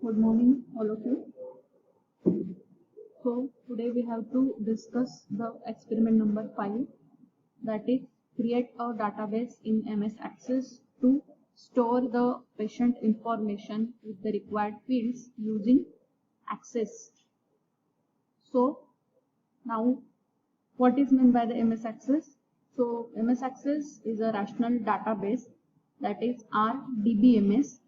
Good morning, all of you. So today we have to discuss the experiment number 5, that is create a database in MS Access to store the patient information with the required fields using Access. So now what is meant by the MS Access? So MS Access is a rational database, that is RDBMS.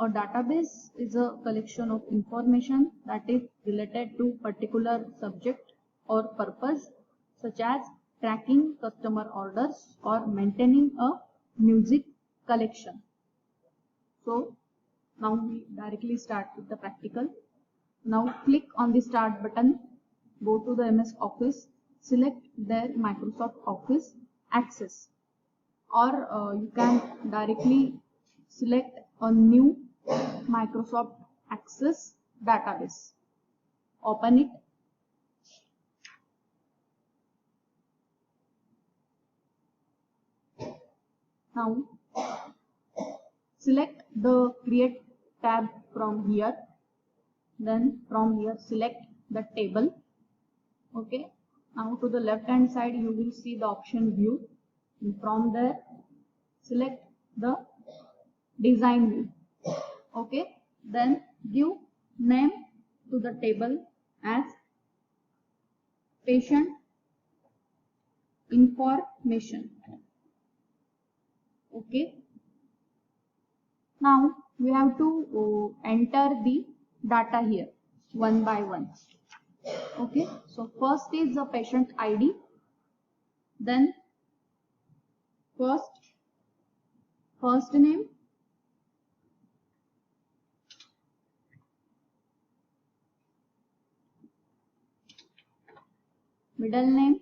A database is a collection of information that is related to particular subject or purpose, such as tracking customer orders or maintaining a music collection. So now we directly start with the practical. Now click on the start button, go to the MS Office, select their Microsoft Office Access, or you can directly select a new Microsoft Access database. Open it. Now select the create tab from here. Then from here select the table. Okay. Now to the left hand side you will see the option view. And from there select the design view. Okay, then give name to the table as patient information. Okay, now we have to enter the data here one by one. Okay, so first is the patient ID, then first name, middle name,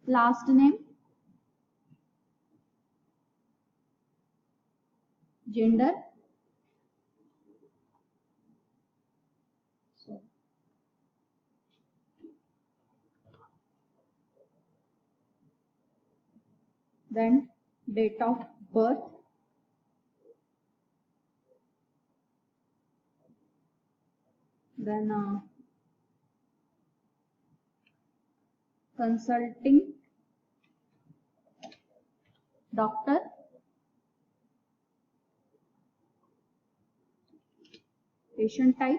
last name, gender, then date of birth, then consulting doctor, patient type,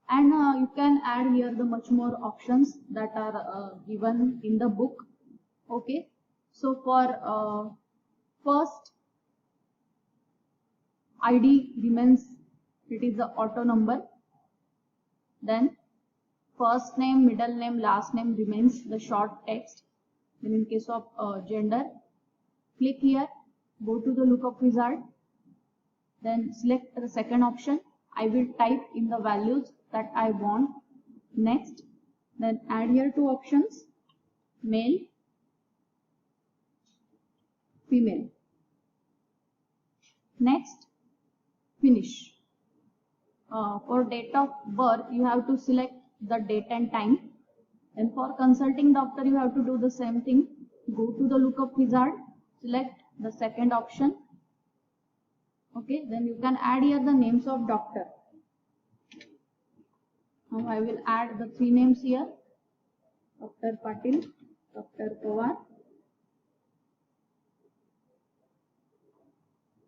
and you can add here the much more options that are given in the book. Okay, so for first ID remains, it is the auto number, then first name, middle name, last name remains the short text. Then in case of gender, click here, go to the lookup wizard, then select the second option. I will type in the values that I want. Next, then add here two options, male, female. Next, finish. For date of birth, you have to select the date and time. And for consulting doctor, you have to do the same thing. Go to the lookup wizard, select the second option. Okay, then you can add here the names of doctor. Now I will add the three names here: Dr. Patil, Dr. Pawar,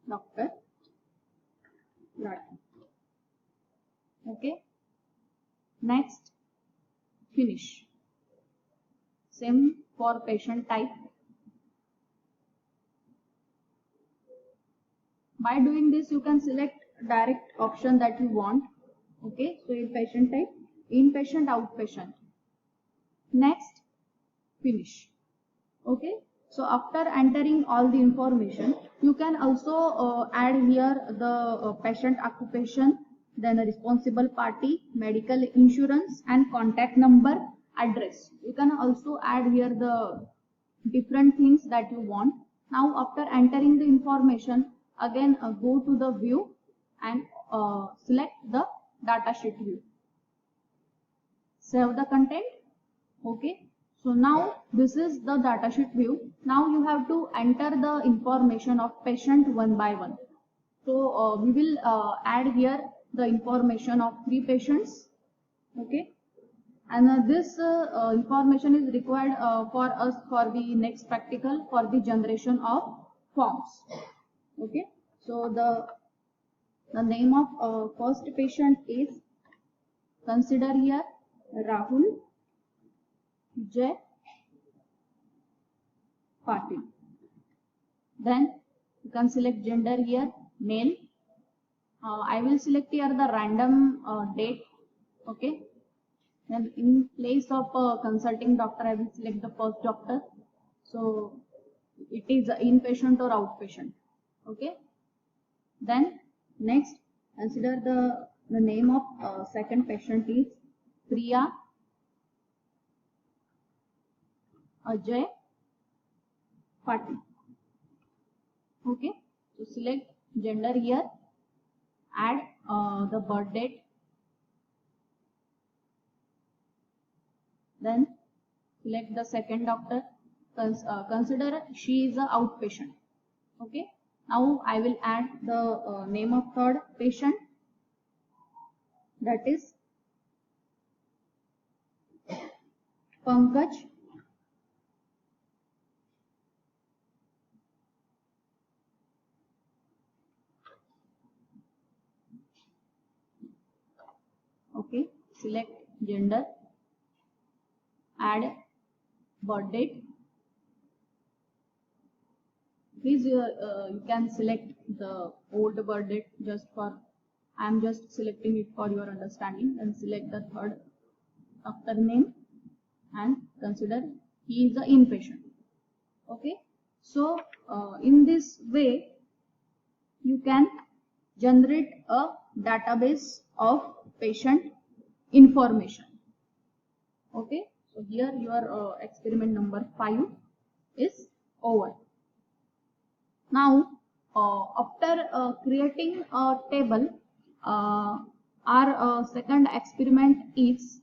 Dr. Rathi. Okay, next, finish. Same for patient type. By doing this, you can select direct option that you want. Okay, so in patient type, inpatient, outpatient. Next, finish. Okay, so after entering all the information, you can also add here the patient occupation, then a responsible party, medical insurance, and contact number, address. You can also add here the different things that you want. Now after entering the information, again go to the view and select the datasheet view. Save the content. Okay, So now this is the datasheet view. Now you have to enter the information of patient one by one. So we will add here the information of 3 patients. Okay, and this information is required for us for the next practical for the generation of forms. Okay, so the name of first patient is, consider here, Rahul J. Patil. Then you can select gender here, male. I will select here the random date. Okay. Then in place of consulting doctor, I will select the first doctor. So it is inpatient or outpatient. Okay. Then next, consider the name of second patient is Priya Ajay Patil. Okay. So select gender here, add the birth date. Then select the second doctor. Consider she is a outpatient. Okay. Now I will add the name of third patient, that is Pankaj Okay. Select gender, add birth date. Please you can select the old birth date just for, I am just selecting it for your understanding. And select the third doctor name and consider he is the inpatient. Okay. So in this way you can generate a database of patient information. Okay. So here your experiment number 5 is over. Now after creating a table, our second experiment is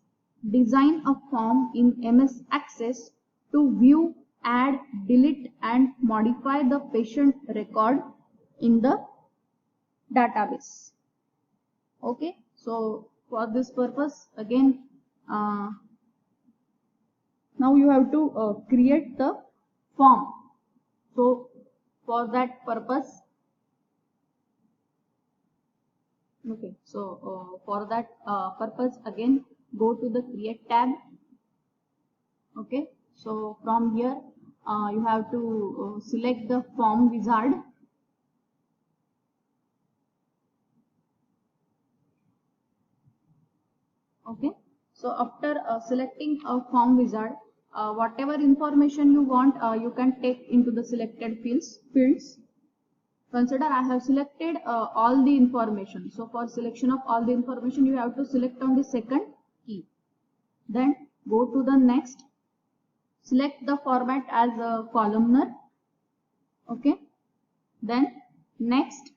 design a form in MS Access to view, add, delete and modify the patient record in the database. Okay, so for this purpose again now you have to create the form. So for that purpose, okay, so for that purpose again go to the create tab. Okay, so from here you have to select the form wizard. Okay, so after selecting a form wizard, whatever information you want you can take into the selected fields. Consider I have selected all the information. So for selection of all the information you have to select on the second key. Then go to the next, select the format as a columnar. Okay, then next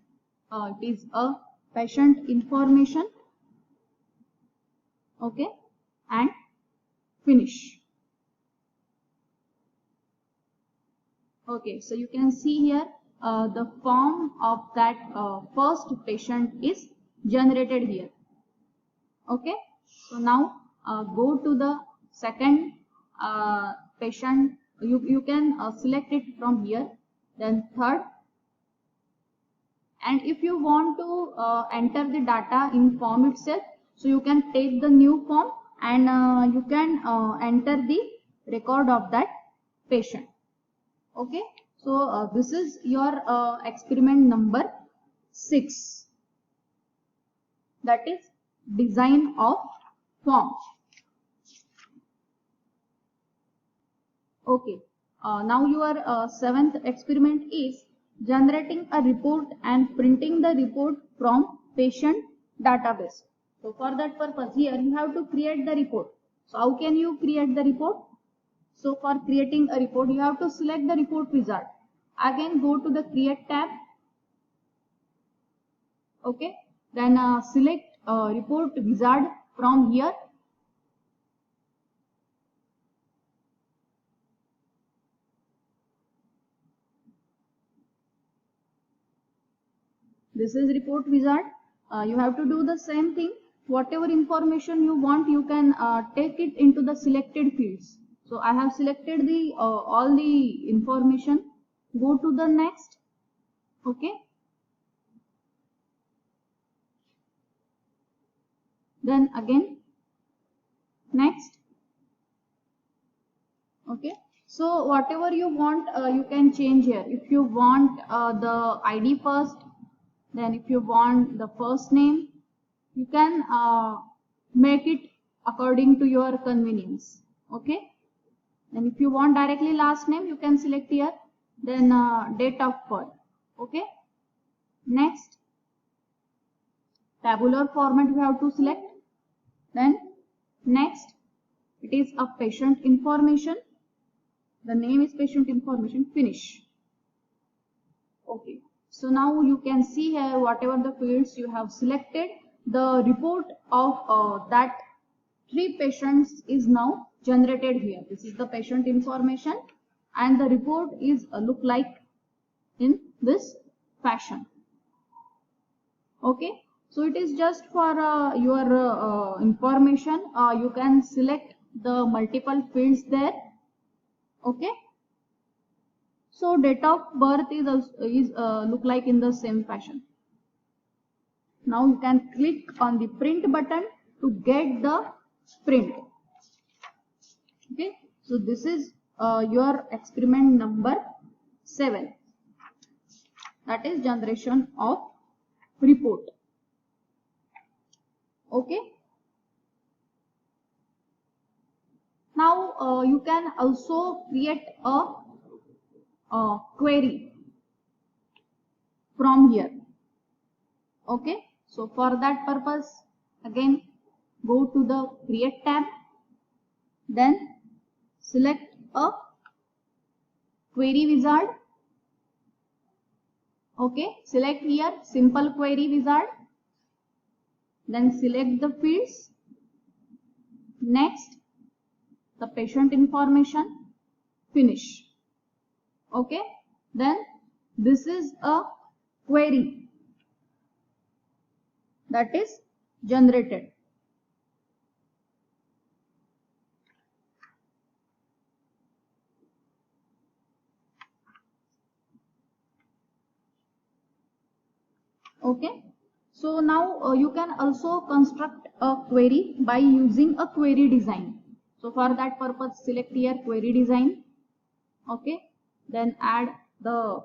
it is a patient information. Okay, and finish. Okay, so you can see here the form of that first patient is generated here. Okay, so now go to the second patient. You can select it from here. Then third, and if you want to enter the data in form itself, so you can take the new form and you can enter the record of that patient. Okay, so this is your experiment number 6, that is design of form. Okay, now your 7th experiment is generating a report and printing the report from patient database. So for that purpose here you have to create the report. So how can you create the report? So for creating a report you have to select the report wizard. Again go to the create tab. Okay, then select report wizard from here. this is report wizard. You have to do the same thing. Whatever information you want, you can take it into the selected fields. So I have selected the all the information. Go to the next. Okay. Then again next. Okay. So whatever you want, you can change here. If you want the ID first, then if you want the first name, you can make it according to your convenience. Okay. And if you want directly last name, you can select here. Then date of birth. Okay. Next, tabular format you have to select. Then next, it is a patient information. The name is patient information. Finish. Okay. So now you can see here whatever the fields you have selected, the report of that 3 patients is now generated here. This is the patient information, and the report is look like in this fashion. Okay. So it is just for your information. You can select the multiple fields there. Okay. So date of birth is look like in the same fashion. Now you can click on the print button to get the print. Okay. So this is your experiment number 7. That is generation of report. Okay. Now you can also create a query from here. Okay. So for that purpose, again go to the create tab, then select a query wizard. Okay. Select here simple query wizard. Then select the fields. Next, the patient information. Finish. Okay. Then this is a query that is generated. Okay. So now you can also construct a query by using a query design. So for that purpose, select here query design. Okay. Then add the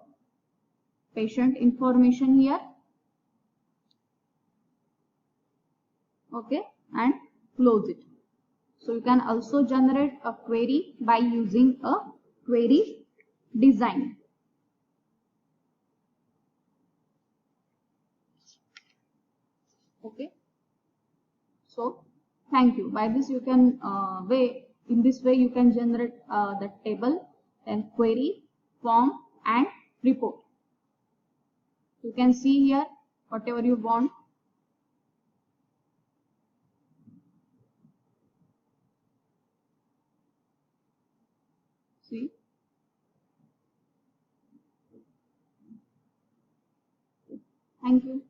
patient information here. Okay. And close it. So you can also generate a query by using a query design. Okay. So thank you. By this you can in this way you can generate the table, then query, form and report. You can see here whatever you want. See. Thank you.